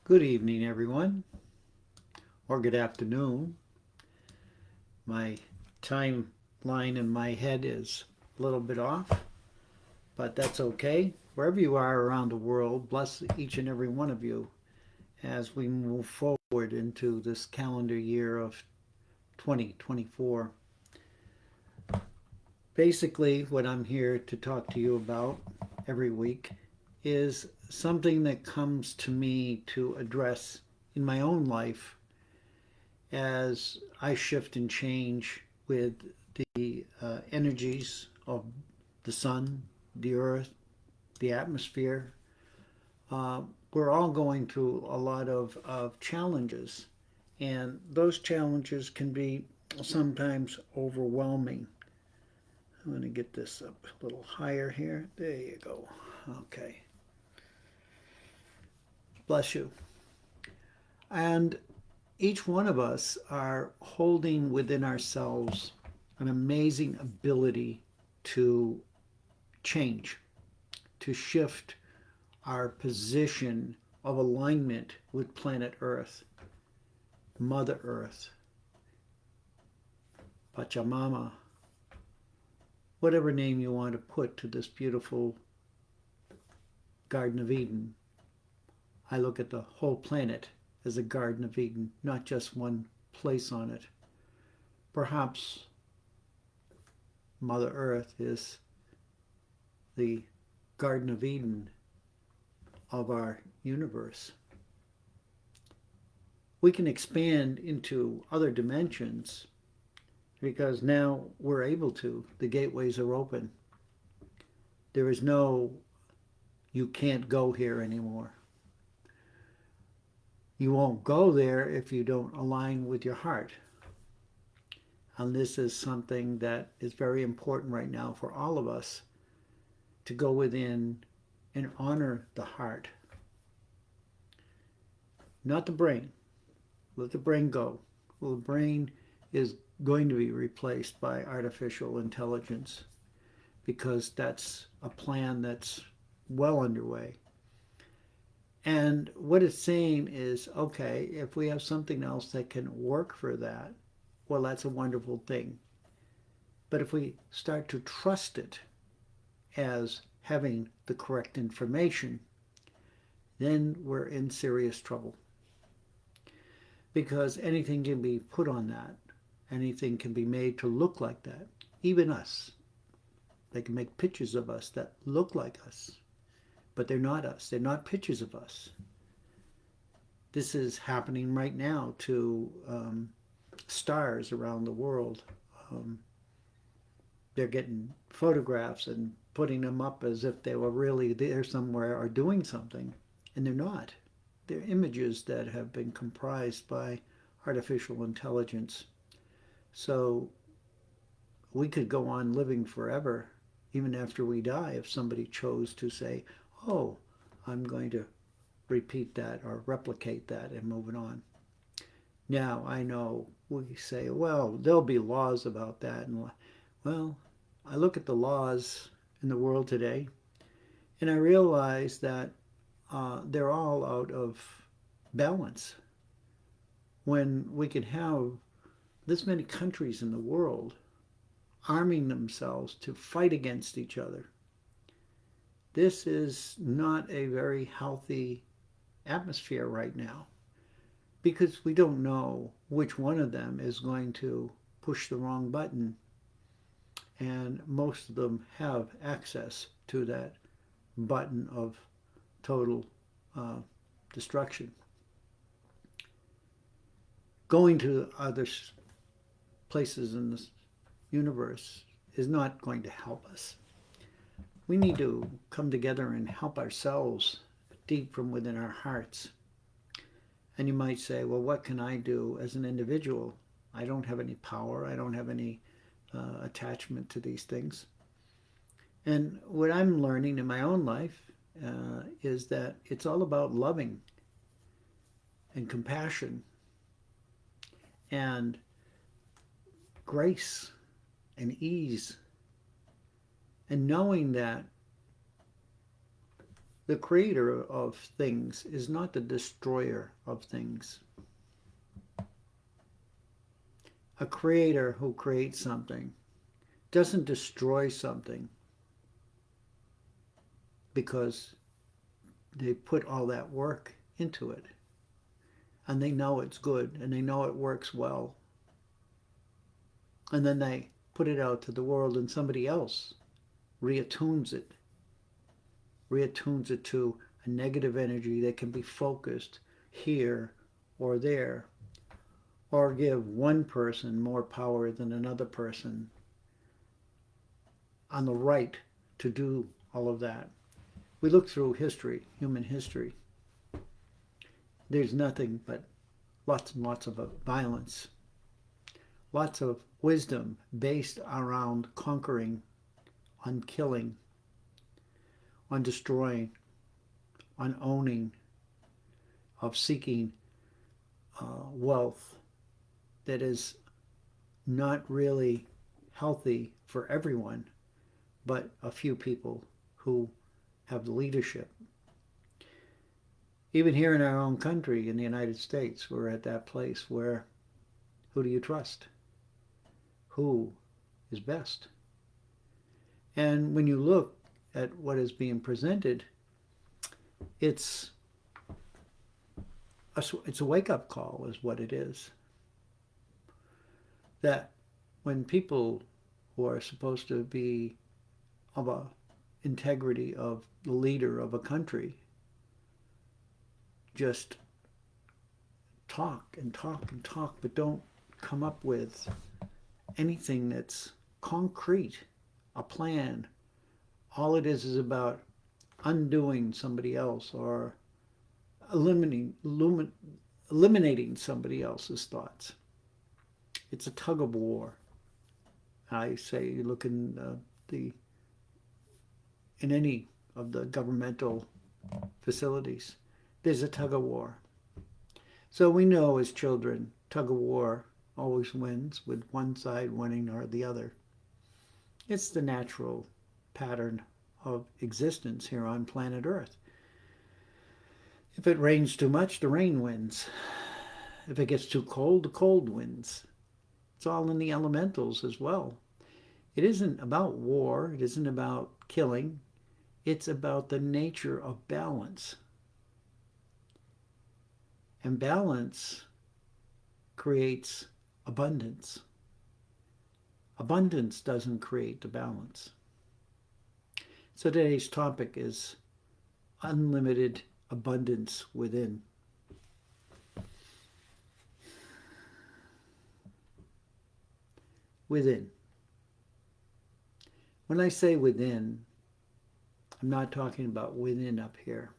Good evening, everyone, or good afternoon. My timeline in my head is a little bit off, but that's okay. Wherever you are around the world, bless each and every one of you as we move forward into this calendar year of 2024. Basically, what I'm here to talk to you about every week is something that comes to me to address in my own life as I shift and change with the energies of the sun, the earth, the atmosphere. We're all going through a lot of challenges, and those challenges can be sometimes overwhelming. I'm going to get this up a little higher here. There you go. Okay. Bless you. And each one of us are holding within ourselves an amazing ability to change, to shift our position of alignment with planet Earth, Mother Earth, Pachamama, whatever name you want to put to this beautiful Garden of Eden. I look at the whole planet as a Garden of Eden, not just one place on it. Perhaps Mother Earth is the Garden of Eden of our universe. We can expand into other dimensions because now we're able to. The gateways are open. There is no, you can't go here anymore. You won't go there if you don't align with your heart. And this is something that is very important right now for all of us to go within and honor the heart, not the brain. Let the brain go. Well, the brain is going to be replaced by artificial intelligence because that's a plan that's well underway. And what it's saying is okay, if we have something else that can work for that, well, that's a wonderful thing. But if we start to trust it as having the correct information, then we're in serious trouble. Because anything can be put on that, anything can be made to look like that, even us. They can make pictures of us that look like us, but they're not us. They're not pictures of us. This is happening right now to stars around the world. Um, they're getting photographs and putting them up as if they were really there somewhere or doing something, and they're not. They're images that have been comprised by artificial intelligence. So we could go on living forever, even after we die, if somebody chose to say, oh, I'm going to repeat that or replicate that and move it on. Now, I know we say, well, there'll be laws about that. And, well, I look at the laws in the world today and I realize that they're all out of balance. When we can have this many countries in the world arming themselves to fight against each other, this is not a very healthy atmosphere right now because we don't know which one of them is going to push the wrong button, and most of them have access to that button of total uh, destruction. Going to other places in this universe is not going to help us. We need to come together and help ourselves deep from within our hearts. And you might say, well, what can I do as an individual? I don't have any power. I don't have any attachment to these things. And what I'm learning in my own life is that it's all about loving and compassion and grace and ease and knowing that The creator of things is not the destroyer of things. A creator who creates something doesn't destroy something because they put all that work into it and they know it's good and they know it works well, and then they put it out to the world and somebody else reattunes it reattunes it to a negative energy that can be focused here or there, or give one person more power than another person on the right to do all of that. We look through history, human history. There's nothing but lots and lots of violence, lots of wisdom based around conquering, on killing, on destroying, on owning, of seeking wealth that is not really healthy for everyone, but a few people who have the leadership. Even here in our own country, in the United States, we're at that place where who do you trust? Who is best? And when you look at what is being presented, it's a wake-up call is what it is. That when people who are supposed to be of a integrity of the leader of a country just talk and talk and talk, but don't come up with anything that's concrete, a plan. All it is about undoing somebody else or eliminating somebody else's thoughts. It's a tug of war. I say, you look in in any of the governmental facilities, there's a tug of war. So we know as children, tug of war always wins, with one side winning or the other. It's the natural pattern of existence here on planet Earth. If it rains too much, the rain wins. If it gets too cold, the cold wins. It's all in the elementals as well. It isn't about war. It isn't about killing. It's about the nature of balance. And balance creates abundance. Abundance doesn't create the balance. So today's topic is unlimited abundance within. Within. When I say within, I'm not talking about within up here.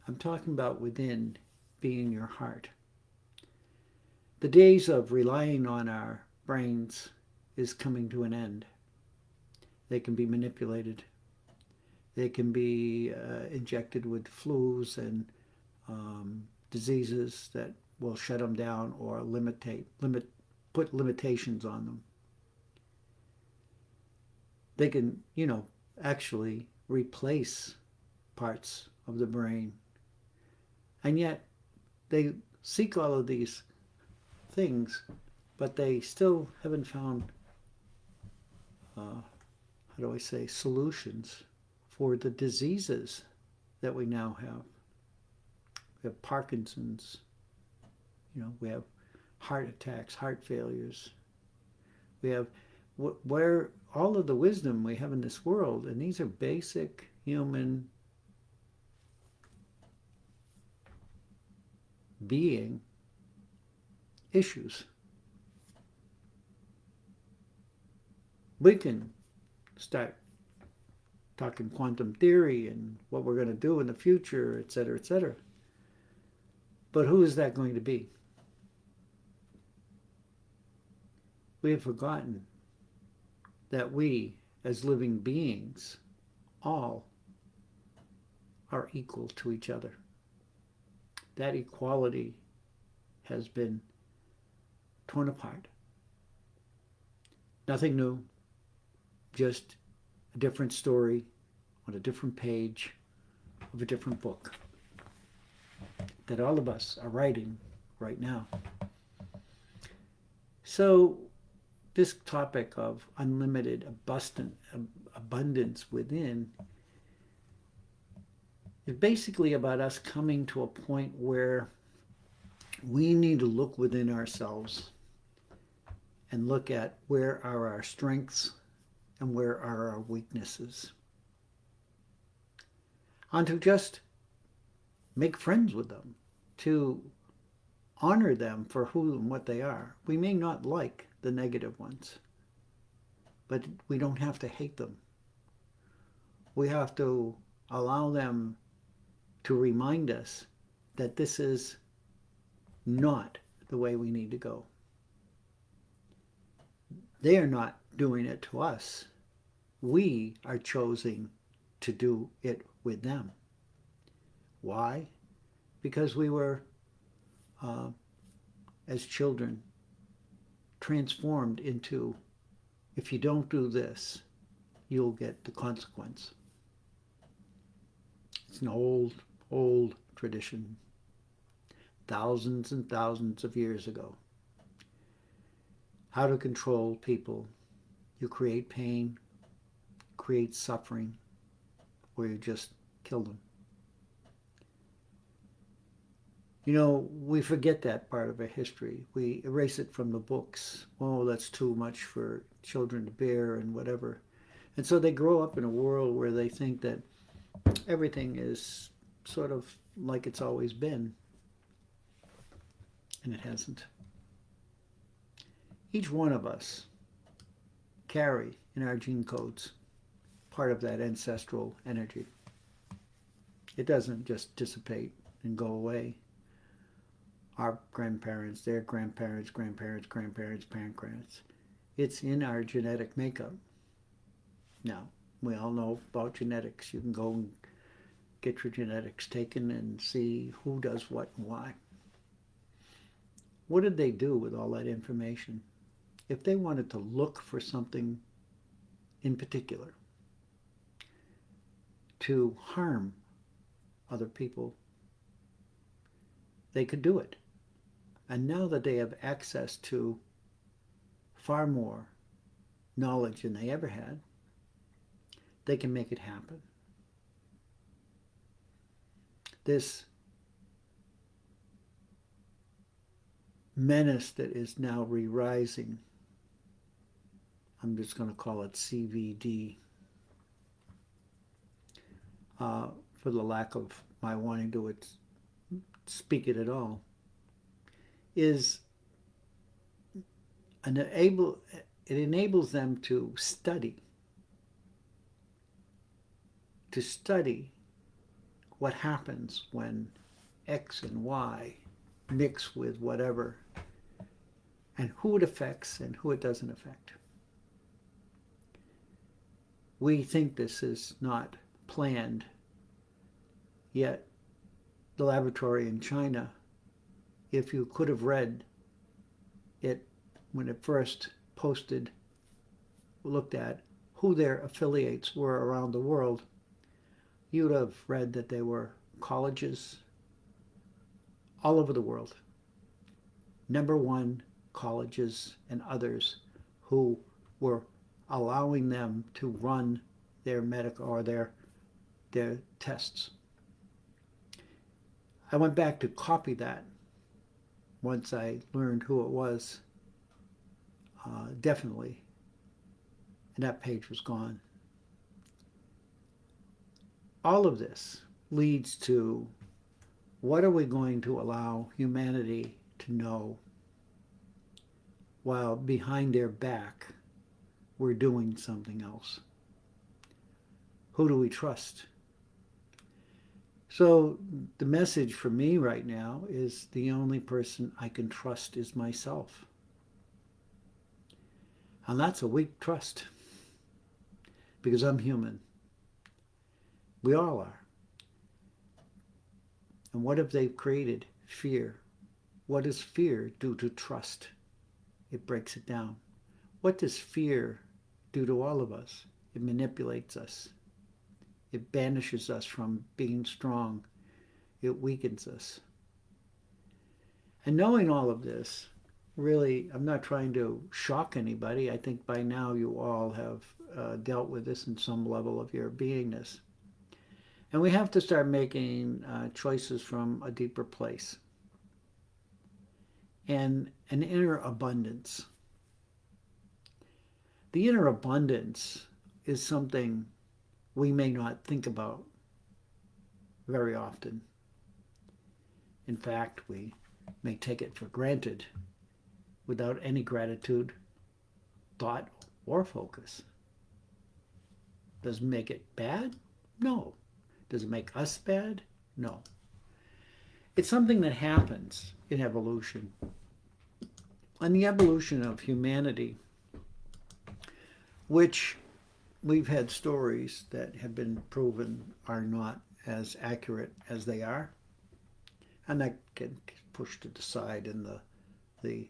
I'm talking about within being your heart. The days of relying on our brains is coming to an end. They can be manipulated. They can be injected with flus and diseases that will shut them down or put limitations on them. They can, actually replace parts of the brain. And yet they seek all of these things, but they still haven't found, solutions for the diseases that we now have. We have Parkinson's, we have heart attacks, heart failures. We have where all of the wisdom we have in this world, and these are basic human being issues. We can start talking quantum theory and what we're going to do in the future, et cetera, et cetera. But who is that going to be? We have forgotten that we, as living beings, all are equal to each other. That equality has been torn apart. Nothing new, just a different story on a different page of a different book that all of us are writing right now. So, this topic of unlimited abundance within is basically about us coming to a point where we need to look within ourselves and look at where are our strengths and where are our weaknesses. And to just make friends with them, to honor them for who and what they are. We may not like the negative ones, but we don't have to hate them. We have to allow them to remind us that this is not the way we need to go. They are not doing it to us. We are choosing to do it with them. Why? Because we were, as children, transformed into, if you don't do this, you'll get the consequence. It's an old, old tradition, thousands and thousands of years ago. How to control people. You create pain, create suffering, or you just kill them. You know, we forget that part of our history. We erase it from the books. Oh, that's too much for children to bear and whatever. And so they grow up in a world where they think that everything is sort of like it's always been. And it hasn't. Each one of us carry in our gene codes part of that ancestral energy. It doesn't just dissipate and go away. Our grandparents, their grandparents, grandparents, grandparents, grandparents. It's in our genetic makeup. Now, we all know about genetics. You can go and get your genetics taken and see who does what and why. What did they do with all that information? If they wanted to look for something in particular to harm other people, they could do it. And now that they have access to far more knowledge than they ever had, they can make it happen. This menace that is now re-rising, I'm just going to call it CVD, for the lack of my wanting to speak it at all, is it enables them to study what happens when X and Y mix with whatever, and who it affects and who it doesn't affect. We think this is not planned, yet the laboratory in China, if you could have read it when it first looked at who their affiliates were around the world, you would have read that they were colleges all over the world. #1 colleges and others who were allowing them to run their medical or their tests. I went back to copy that once I learned who it was, definitely, and that page was gone. All of this leads to, what are we going to allow humanity to know while behind their back we're doing something else? Who do we trust? So the message for me right now is the only person I can trust is myself. And that's a weak trust, because I'm human. We all are. And what have they created? Fear. What does fear do to trust? It breaks it down. What does fear do to all of us? It manipulates us. It banishes us from being strong. It weakens us. And knowing all of this, really, I'm not trying to shock anybody. I think by now you all have dealt with this in some level of your beingness. And we have to start making choices from a deeper place and an inner abundance. The inner abundance is something we may not think about very often. In fact, we may take it for granted without any gratitude, thought, or focus. Does it make it bad? No. Does it make us bad? No. It's something that happens in evolution. And the evolution of humanity, which we've had stories that have been proven are not as accurate as they are, and that gets pushed to the side, and the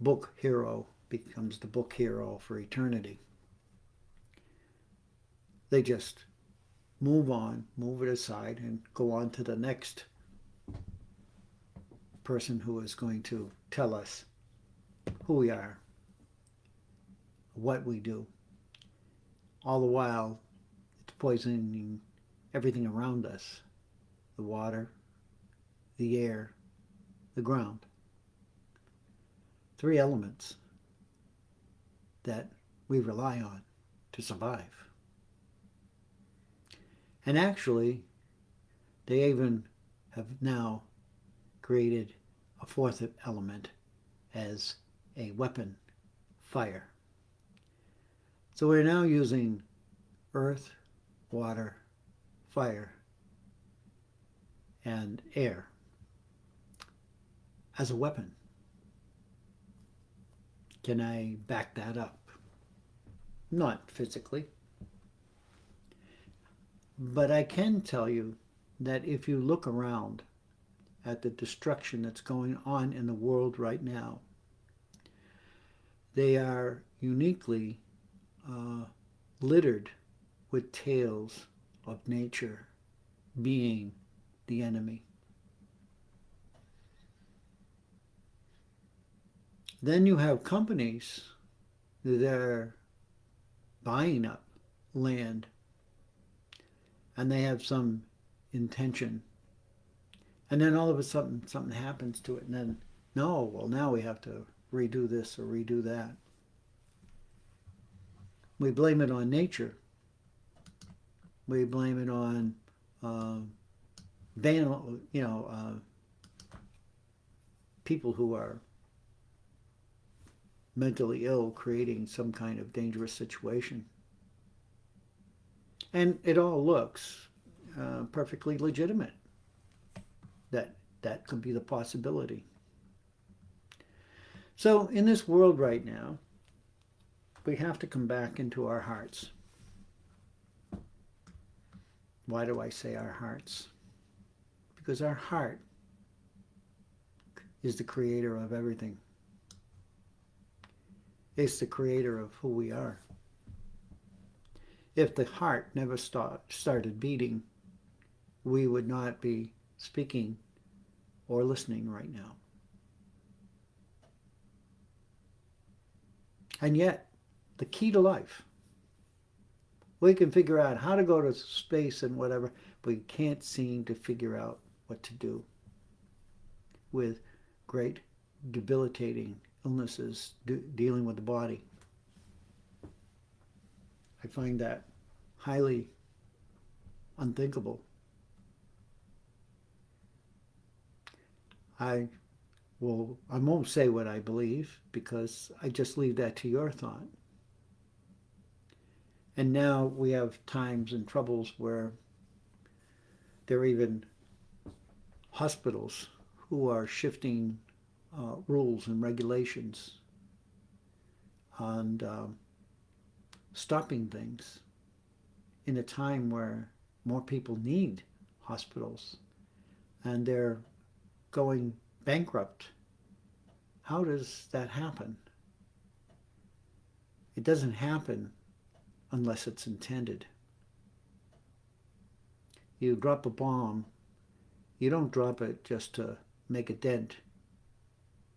book hero becomes the book hero for eternity. They just move on, move it aside, and go on to the next person who is going to tell us who we are, what we do. All the while, it's poisoning everything around us, the water, the air, the ground. 3 elements that we rely on to survive. And actually, they even have now created a 4th element as a weapon, fire. So we're now using earth, water, fire, and air as a weapon. Can I back that up? Not physically. But I can tell you that if you look around at the destruction that's going on in the world right now, they are uniquely littered with tales of nature being the enemy. Then you have companies that are buying up land, and they have some intention. And then all of a sudden something happens to it, and then, no, well, now we have to redo this or redo that. We blame it on nature. We blame it on, people who are mentally ill creating some kind of dangerous situation. And it all looks perfectly legitimate. That could be the possibility. So in this world right now, we have to come back into our hearts. Why do I say our hearts? Because our heart is the creator of everything. It's the creator of who we are. If the heart never started beating, we would not be speaking or listening right now. And yet, the key to life, we can figure out how to go to space and whatever, but we can't seem to figure out what to do with great debilitating illnesses dealing with the body. I find that highly unthinkable. I won't say what I believe, because I just leave that to your thought. And now we have times and troubles where there are even hospitals who are shifting rules and regulations and stopping things in a time where more people need hospitals, and they're going bankrupt. How does that happen? It doesn't happen unless it's intended. You drop a bomb, you don't drop it just to make a dent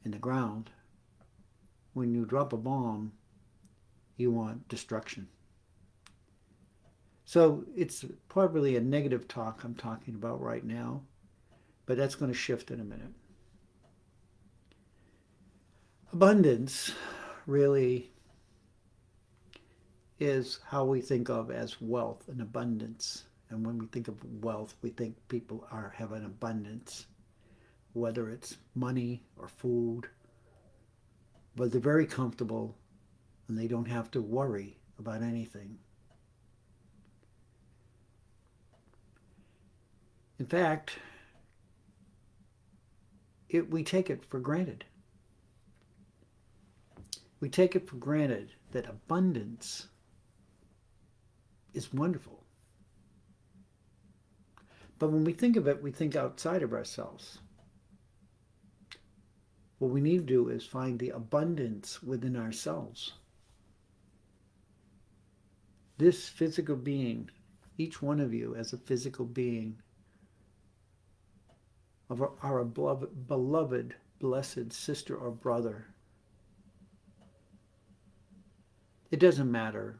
in the ground. When you drop a bomb, you want destruction. So it's probably a negative talk I'm talking about right now, but that's going to shift in a minute. Abundance really is how we think of as wealth and abundance. And when we think of wealth, we think people have an abundance, whether it's money or food, but they're very comfortable and they don't have to worry about anything. In fact, we take it for granted. We take it for granted that abundance is wonderful. But when we think of it, we think outside of ourselves. What we need to do is find the abundance within ourselves. This physical being, each one of you as a physical being, of our beloved, blessed sister or brother. It doesn't matter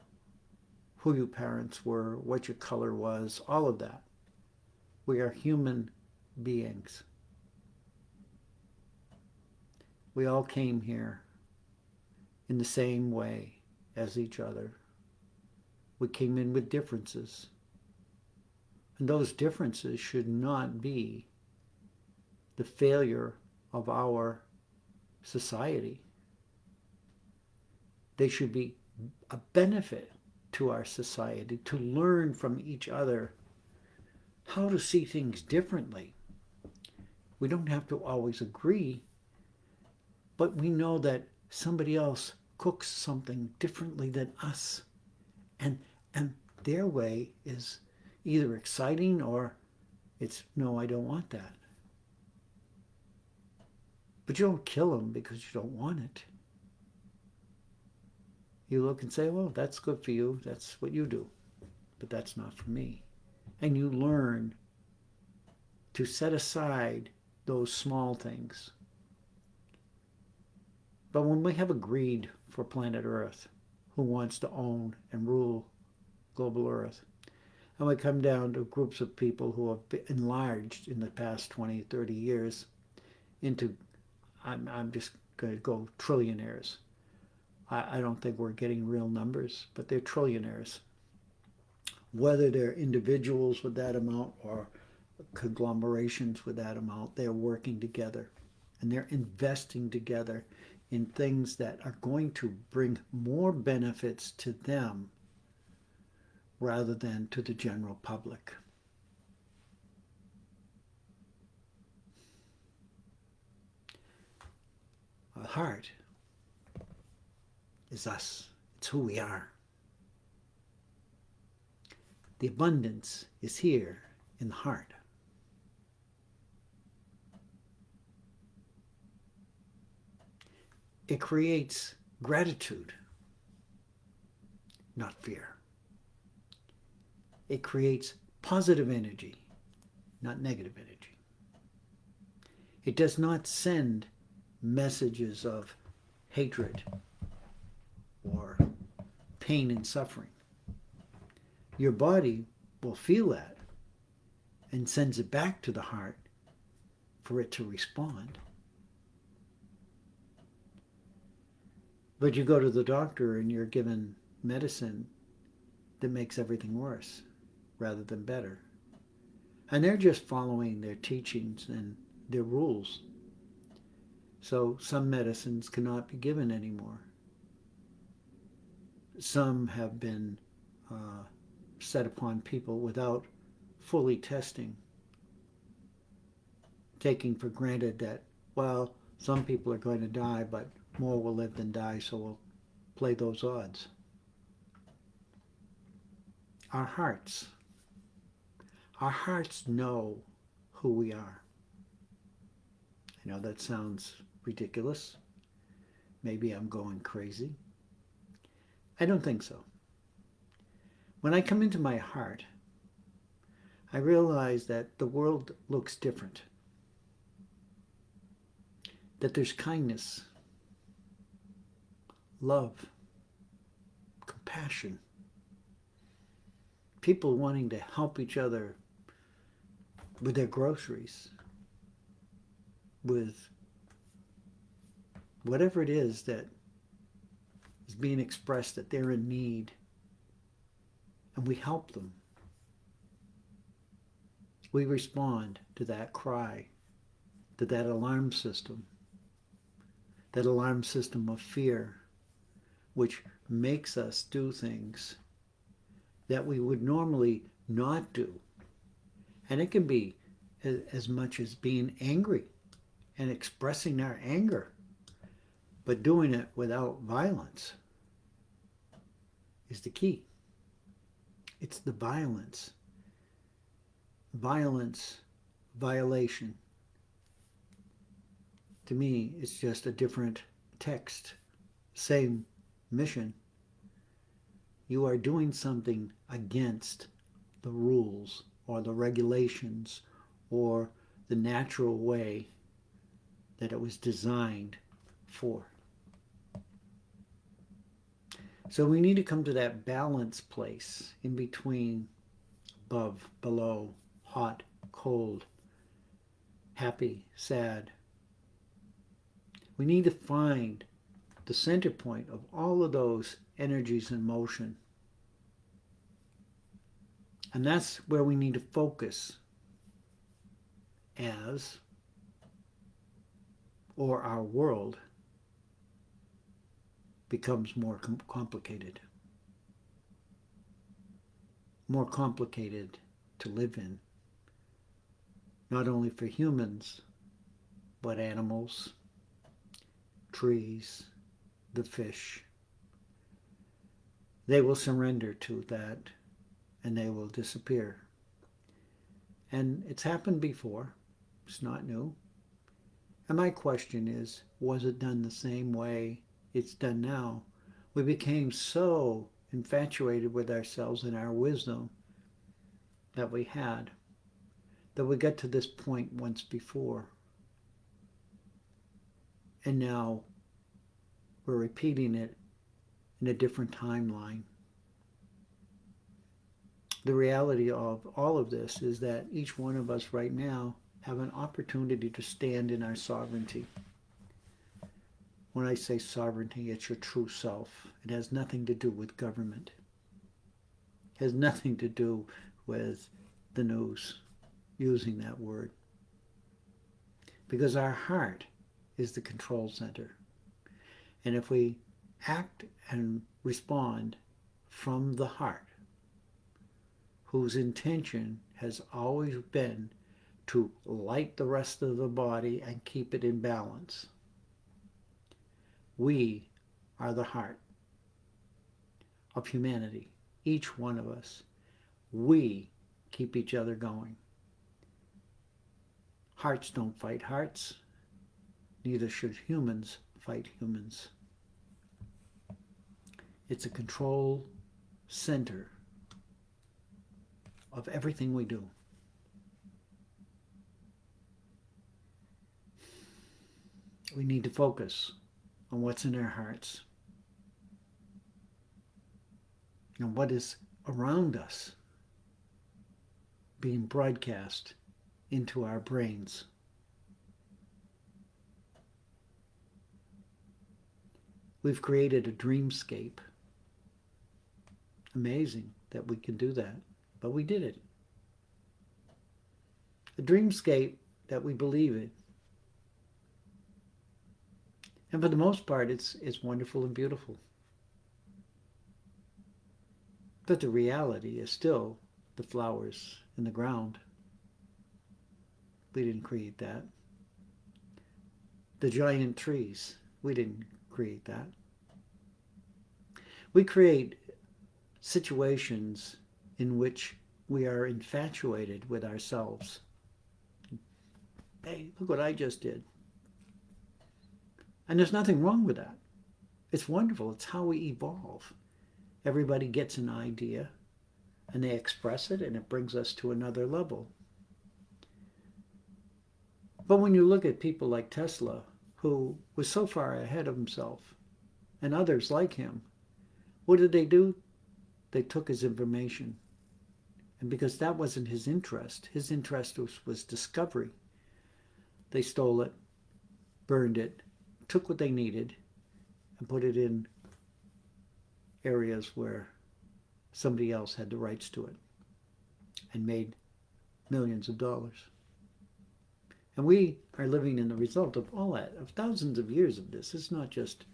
who your parents were, what your color was, all of that. We are human beings. We all came here in the same way as each other. We came in with differences. And those differences should not be the failure of our society. They should be a benefit to our society to learn from each other how to see things differently. We don't have to always agree, but we know that somebody else cooks something differently than us. And their way is either exciting or it's, no, I don't want that. But you don't kill them because you don't want it. You look and say, well, that's good for you. That's what you do. But that's not for me. And you learn to set aside those small things. But when we have a greed for planet Earth, who wants to own and rule global Earth, and we come down to groups of people who have been enlarged in the past 20, 30 years into, I'm just going to go trillionaires. I don't think we're getting real numbers, but they're trillionaires. Whether they're individuals with that amount or conglomerations with that amount, they're working together and they're investing together in things that are going to bring more benefits to them rather than to the general public. The heart is us. It's who we are. The abundance is here in the heart. It creates gratitude, not fear. It creates positive energy, not negative energy. It does not send messages of hatred or pain and suffering. Your body will feel that and sends it back to the heart for it to respond. But you go to the doctor and you're given medicine that makes everything worse rather than better. And they're just following their teachings and their rules. So some medicines cannot be given anymore. Some have been set upon people without fully testing, taking for granted that, well, some people are going to die, but more will live than die, so we'll play those odds. Our hearts know who we are. I know that sounds ridiculous. Maybe I'm going crazy. I don't think so. When I come into my heart, I realize that the world looks different, that there's kindness, love, compassion, people wanting to help each other with their groceries, with whatever it is that is being expressed that they're in need, and we help them. We respond to that cry, to that alarm system of fear, which makes us do things that we would normally not do. And it can be as much as being angry and expressing our anger, but doing it without violence is the key. It's the violence. Violence, violation. To me, it's just a different text. Same mission. You are doing something against the rules or the regulations or the natural way that it was designed for. So we need to come to that balance place in between above, below, hot, cold, happy, sad. We need to find the center point of all of those energies in motion. And that's where we need to focus as, or our world becomes more complicated. More complicated to live in. Not only for humans, but animals, trees, the fish. They will surrender to that and they will disappear. And it's happened before. It's not new. And my question is, was it done the same way it's done now? We became so infatuated with ourselves and our wisdom that we had, that we got to this point once before. And now we're repeating it in a different timeline. The reality of all of this is that each one of us right now have an opportunity to stand in our sovereignty. When I say sovereignty, it's your true self. It has nothing to do with government. It has nothing to do with the news, using that word. Because our heart is the control center. And if we act and respond from the heart, whose intention has always been to light the rest of the body and keep it in balance. We are the heart of humanity, each one of us. We keep each other going. Hearts don't fight hearts. Neither should humans fight humans. It's a control center of everything we do. We need to focus on what's in our hearts and what is around us being broadcast into our brains. We've created a dreamscape. Amazing that we can do that, but we did it. A dreamscape that we believe in. And for the most part, it's wonderful and beautiful. But the reality is still the flowers in the ground. We didn't create that. The giant trees, we didn't create that. We create situations in which we are infatuated with ourselves. Hey, look what I just did. And there's nothing wrong with that. It's wonderful. It's how we evolve. Everybody gets an idea. and they express it, and it brings us to another level. But when you look at people like Tesla, who was so far ahead of himself, and others like him, what did they do? They took his information. And because that wasn't his interest was discovery. They stole it, burned it, took what they needed, and put it in areas where somebody else had the rights to it and made millions of dollars. And we are living in the result of all that, of thousands of years of this. It's not just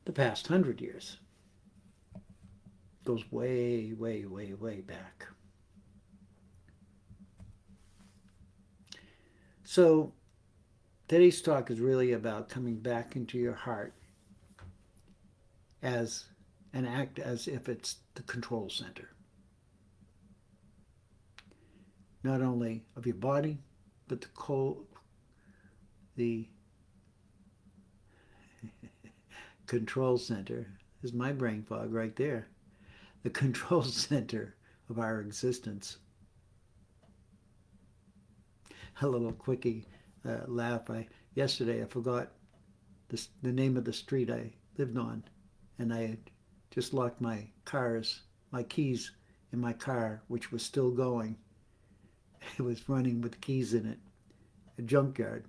the past 100 years. It goes way, way, way, way back. So today's talk is really about coming back into your heart as and act as if it's the control center, not only of your body, but the control center is my brain fog right there. The control center of our existence. A little quickie laugh. Yesterday I forgot the name of the street I lived on, and I had just locked my keys in my car, which was still going. It was running with keys in it, a junkyard.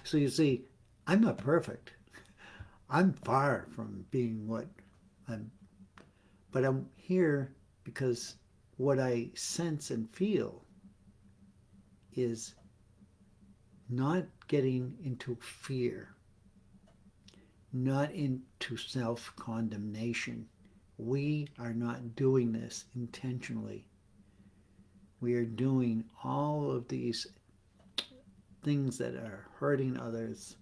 So you see, I'm not perfect. I'm far from being what I'm, but I'm here because what I sense and feel is not getting into fear, not into self-condemnation. We are not doing this intentionally. We are doing all of these things that are hurting others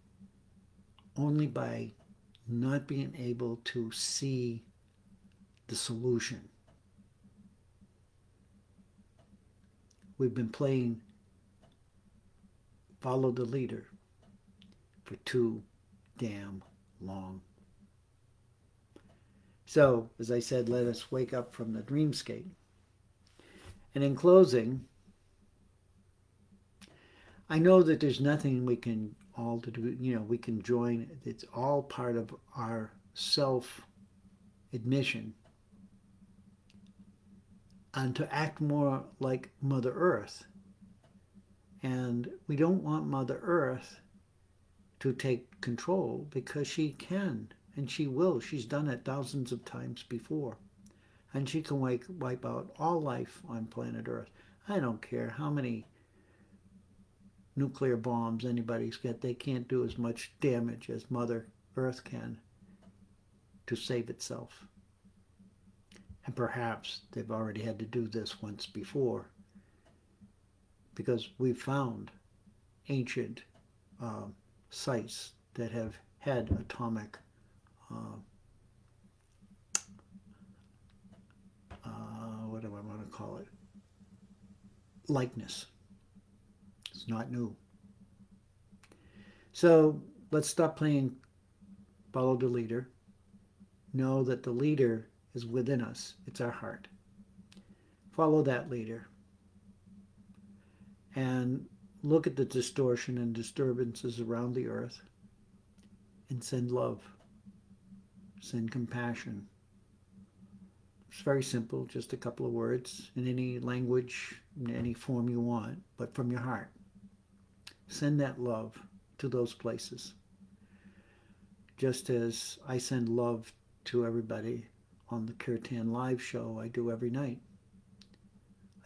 only by not being able to see the solution. We've been playing follow the leader for too damn long. So, as I said, let us wake up from the dreamscape. And in closing, I know that there's nothing we can all to do, we can join. It's all part of our self-admission and to act more like Mother Earth. And we don't want Mother Earth to take control because she can and she will. She's done it thousands of times before. And she can wipe out all life on planet Earth. I don't care how many nuclear bombs anybody's got. They can't do as much damage as Mother Earth can to save itself. And perhaps they've already had to do this once before, because we've found ancient sites that have had atomic what do I want to call it? Likeness. It's not new. So let's stop playing follow the leader. Know that the leader is within us. It's our heart. Follow that leader. And look at the distortion and disturbances around the earth and send love. Send compassion. It's very simple, just a couple of words in any language, in any form you want, but from your heart. Send that love to those places. Just as I send love to everybody on the Kirtan live show I do every night.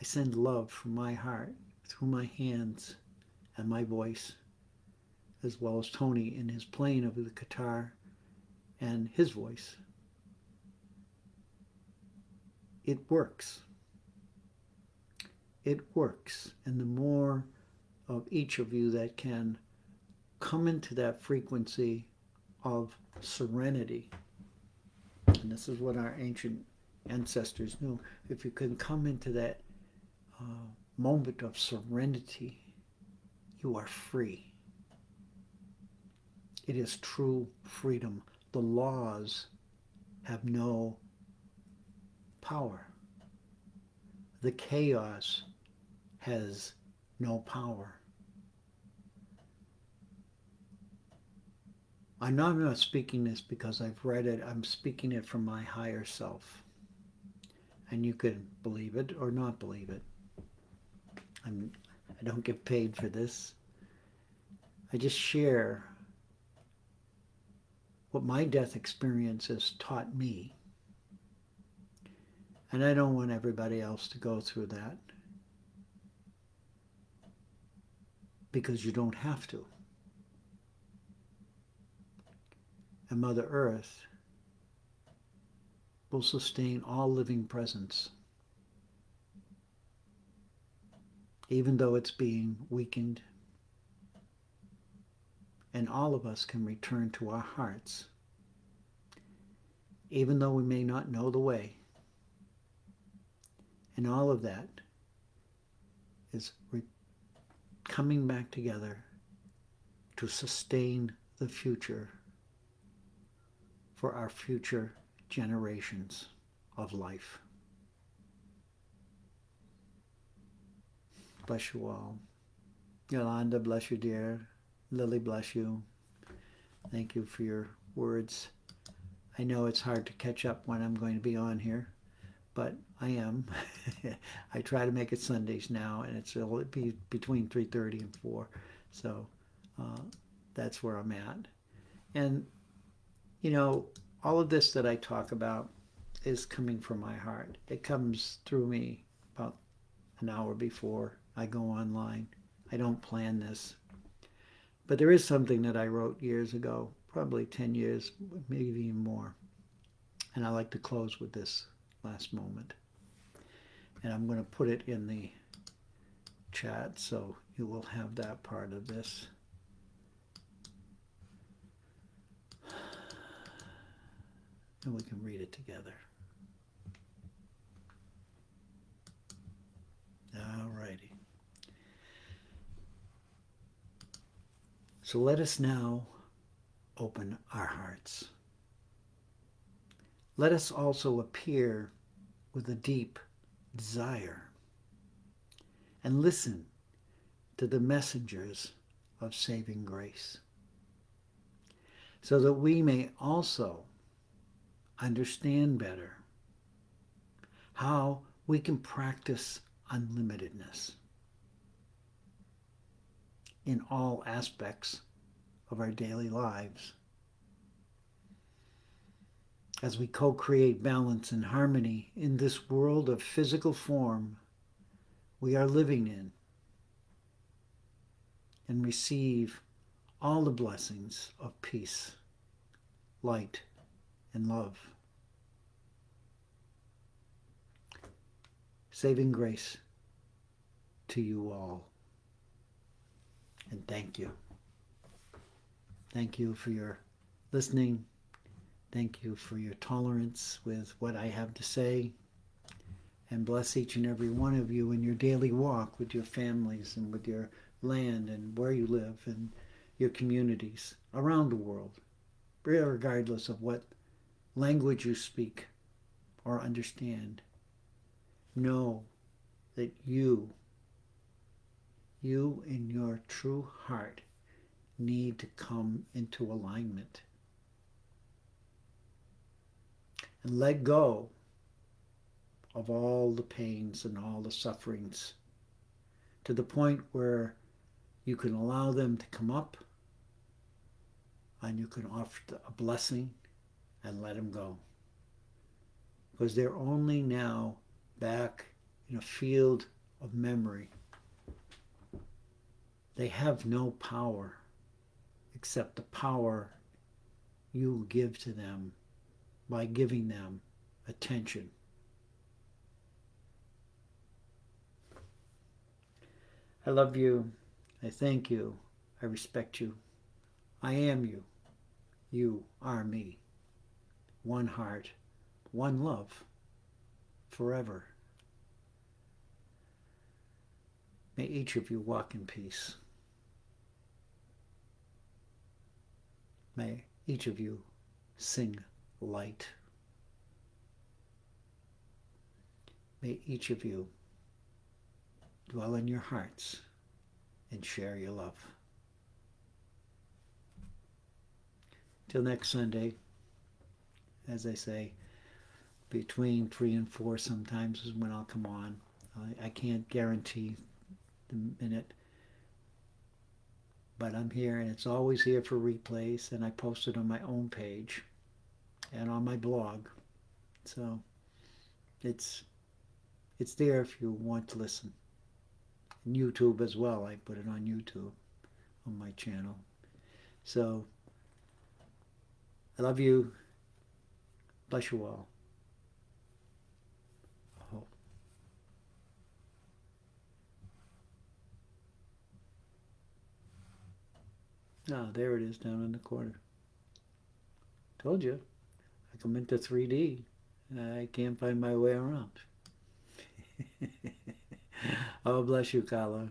I send love from my heart through my hands and my voice, as well as Tony in his playing of the guitar and his voice. It works. It works. And the more of each of you that can come into that frequency of serenity, and this is what our ancient ancestors knew, if you can come into that moment of serenity, you are free. It is true freedom. The laws have no power. The chaos has no power. I'm not speaking this because I've read it. I'm speaking it from my higher self. And you can believe it or not believe it. I don't get paid for this. I just share what my death experience has taught me. And I don't want everybody else to go through that, because you don't have to. And Mother Earth will sustain all living presence, even though it's being weakened. And all of us can return to our hearts, even though we may not know the way. And all of that is coming back together to sustain the future for our future generations of life. Bless you all. Yolanda, bless you, dear. Lily, bless you. Thank you for your words. I know it's hard to catch up when I'm going to be on here, but I am. I try to make it Sundays now, and it'll be between 3:30 and 4. So that's where I'm at. And, you know, all of this that I talk about is coming from my heart. It comes through me about an hour before I go online. I don't plan this. But there is something that I wrote years ago, probably 10 years, maybe even more. And I like to close with this last moment. And I'm going to put it in the chat so you will have that part of this. And we can read it together. All righty. So let us now open our hearts. Let us also appear with a deep desire and listen to the messengers of saving grace, so that we may also understand better how we can practice unlimitedness in all aspects of our daily lives, as we co-create balance and harmony in this world of physical form we are living in, and receive all the blessings of peace, light, and love. Saving grace to you all. And thank you. Thank you for your listening. Thank you for your tolerance with what I have to say. And bless each and every one of you in your daily walk with your families and with your land and where you live and your communities around the world, regardless of what language you speak or understand. Know that you in your true heart need to come into alignment and let go of all the pains and all the sufferings, to the point where you can allow them to come up and you can offer a blessing and let them go. Because they're only now back in a field of memory. They have no power except the power you give to them by giving them attention. I love you. I thank you. I respect you. I am you. You are me. One heart, one love, forever. May each of you walk in peace. May each of you sing light. may each of you dwell in your hearts and share your love. Till next Sunday, as I say, between 3 and 4 sometimes is when I'll come on. I can't guarantee the minute, but I'm here, and it's always here for replays, and I post it on my own page and on my blog. So it's there if you want to listen. And YouTube as well. I put it on YouTube on my channel. So I love you. Bless you all. Oh. Ah, there it is down in the corner. Told you. I come into 3D. I can't find my way around. Oh, bless you, Carla.